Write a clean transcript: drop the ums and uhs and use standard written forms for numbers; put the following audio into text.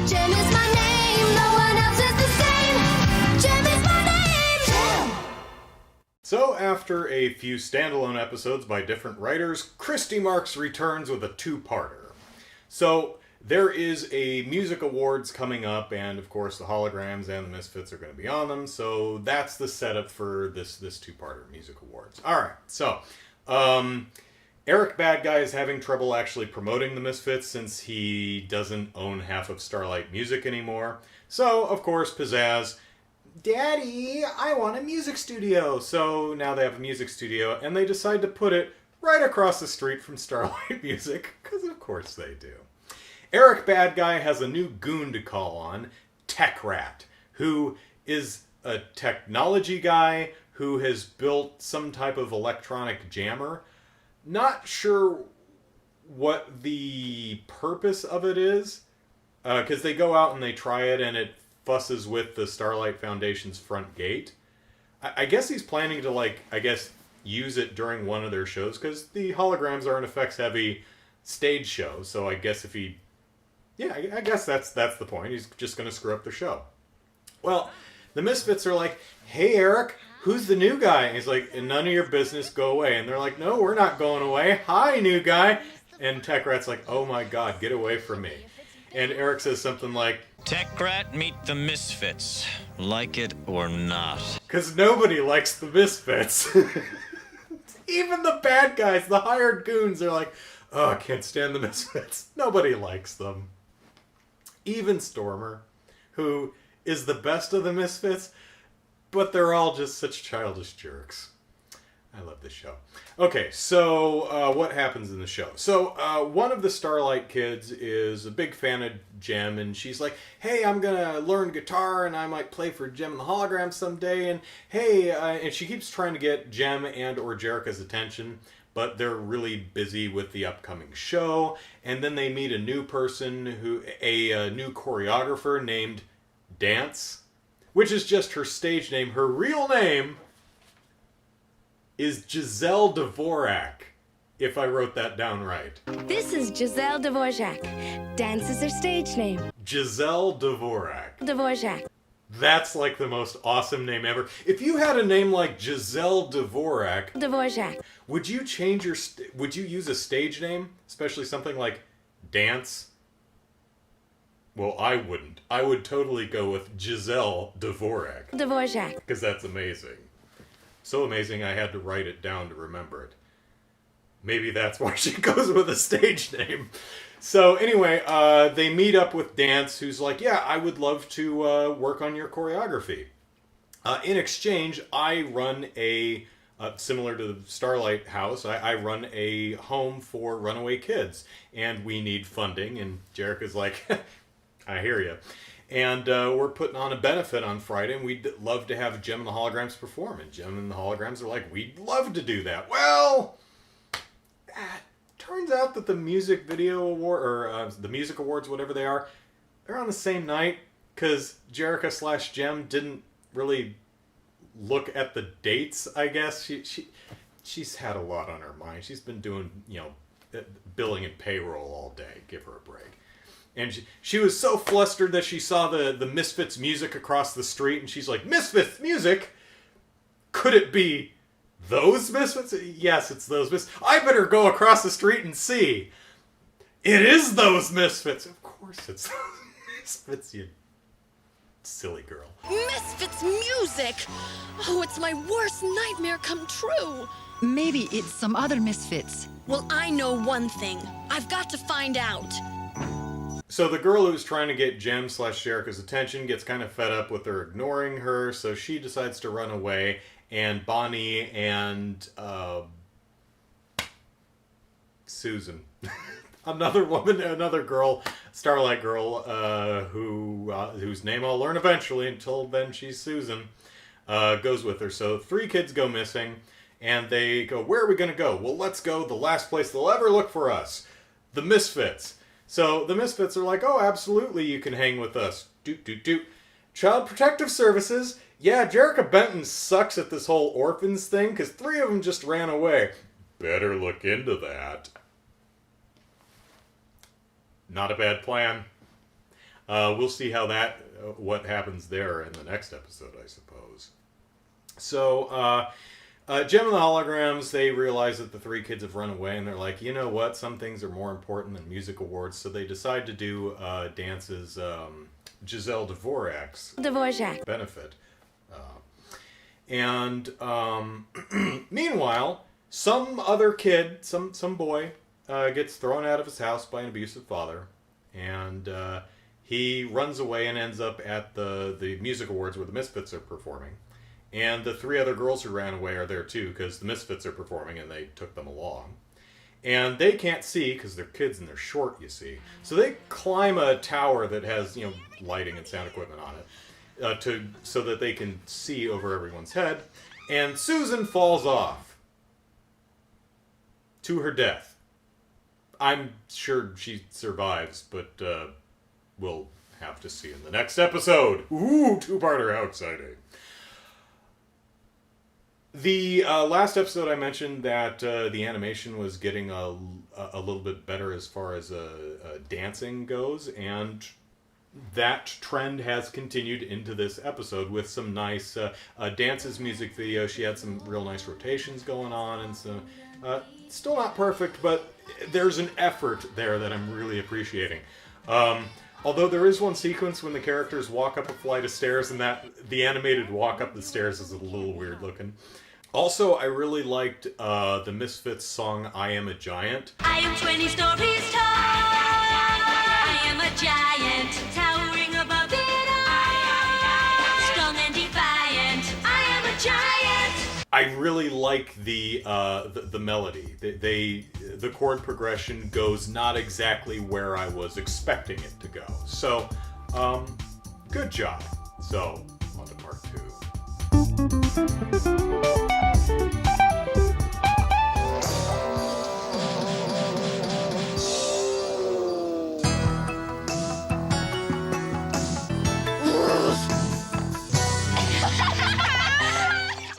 JEM is my name, no one else is the same. JEM is my name. JEM. So, after a few standalone episodes by different writers, Christy Marks returns with a two-parter. So, there is a music awards coming up, and of course the Holograms and the Misfits are going to be on them, so that's the setup for this two-parter, music awards. Alright, so, Eric Bad Guy is having trouble actually promoting the Misfits since he doesn't own half of Starlight Music anymore. So, of course, Pizzazz, Daddy, I want a music studio! So now they have a music studio, and they decide to put it right across the street from Starlight Music, because of course they do. Eric Bad Guy has a new goon to call on, Tech Rat, who is a technology guy who has built some type of electronic jammer. Not sure what the purpose of it is, because they go out and they try it and it fusses with the Starlight Foundation's front gate. I guess he's planning to, use it during one of their shows, because the Holograms are an effects-heavy stage show, so I guess if he... Yeah, I guess that's the point. He's just going to screw up their show. Well, the Misfits are like, hey, Eric, who's the new guy? And he's like, none of your business, go away. And they're like, no, we're not going away. Hi, new guy. And Tech Rat's like, oh my god, get away from me. And Eric says something like, Tech Rat, meet the Misfits. Like it or not. because nobody likes the Misfits. Even the bad guys, the hired goons, are like, oh, I can't stand the Misfits. Nobody likes them. Even Stormer, who is the best of the Misfits, but they're all just such childish jerks. I love this show. Okay, so what happens in the show? So one of the Starlight kids is a big fan of JEM, and she's like, hey, I'm going to learn guitar, and I might play for JEM and the Holograms someday, and hey, and she keeps trying to get JEM and or Jerrica's attention, but they're really busy with the upcoming show, and then they meet a new person, a new choreographer named Dance, which is just her stage name. Her real name is Giselle Dvorak, if I wrote that down right. This is Giselle Dvorak. Dance is her stage name. Giselle Dvorak. Dvorak. That's like the most awesome name ever. If you had a name like Giselle Dvorak, Dvorak. would you change your... would you use a stage name? Especially something like Dance? Well, I wouldn't. I would totally go with Giselle Dvorak. Dvorak. Because that's amazing. So amazing I had to write it down to remember it. Maybe that's why she goes with a stage name. So anyway, they meet up with Dance, who's like, yeah, I would love to work on your choreography. In exchange, I run a, similar to the Starlight House, I run a home for runaway kids. And we need funding. And Jerrica's like, I hear you. And we're putting on a benefit on Friday, and we'd love to have JEM and the Holograms perform. And JEM and the Holograms are like, we'd love to do that. Well, turns out that the music video award, or the music awards, whatever they are, they're on the same night, because Jerrica / JEM didn't really look at the dates, I guess. She's had a lot on her mind. She's been doing, billing and payroll all day. Give her a break. And she was so flustered that she saw the Misfits music across the street, and she's like, Misfits music? Could it be those Misfits? Yes, it's those Misfits. I better go across the street and see. It is those Misfits. Of course it's those Misfits, you silly girl. Misfits music! Oh, it's my worst nightmare come true. Maybe it's some other Misfits. Well, I know one thing. I've got to find out. So the girl who's trying to get JEM / Jerrica's attention gets kind of fed up with her ignoring her, so she decides to run away, and Bonnie and Susan, another girl, Starlight girl, whose name I'll learn eventually, until then she's Susan, goes with her. So 3 kids go missing, and they go, where are we going to go? Well, let's go the last place they'll ever look for us, the Misfits. So the Misfits are like, oh, absolutely, you can hang with us. Doot, doot, doot. Child Protective Services. Yeah, Jerrica Benton sucks at this whole orphans thing, because 3 of them just ran away. Better look into that. Not a bad plan. we'll see how what happens there in the next episode, I suppose. So, Jem and the Holograms, they realize that the three kids have run away, and they're like, you know what? Some things are more important than music awards, so they decide to do Dance's Giselle Dvorak's benefit. Meanwhile, some other kid, some boy, gets thrown out of his house by an abusive father, and he runs away and ends up at the music awards where the Misfits are performing. And the three other girls who ran away are there too, because the Misfits are performing and they took them along. And they can't see, because they're kids and they're short, you see. So they climb a tower that has, lighting and sound equipment on it, so that they can see over everyone's head. And Susan falls off to her death. I'm sure she survives, but we'll have to see in the next episode. Ooh, two-parter, how exciting. The last episode I mentioned that the animation was getting a little bit better as far as dancing goes, and that trend has continued into this episode with some nice Dance's music video. She had some real nice rotations going on, and so still not perfect, but there's an effort there that I'm really appreciating. Although there is one sequence when the characters walk up a flight of stairs, and that the animated walk up the stairs is a little weird looking. Also, I really liked the Misfits song, I Am a Giant. I am 20 stories tall. I am a giant, towering above it all. Strong and defiant. I am a giant. I really like the melody. The chord progression goes not exactly where I was expecting it to go. So, good job. So, on to part 2.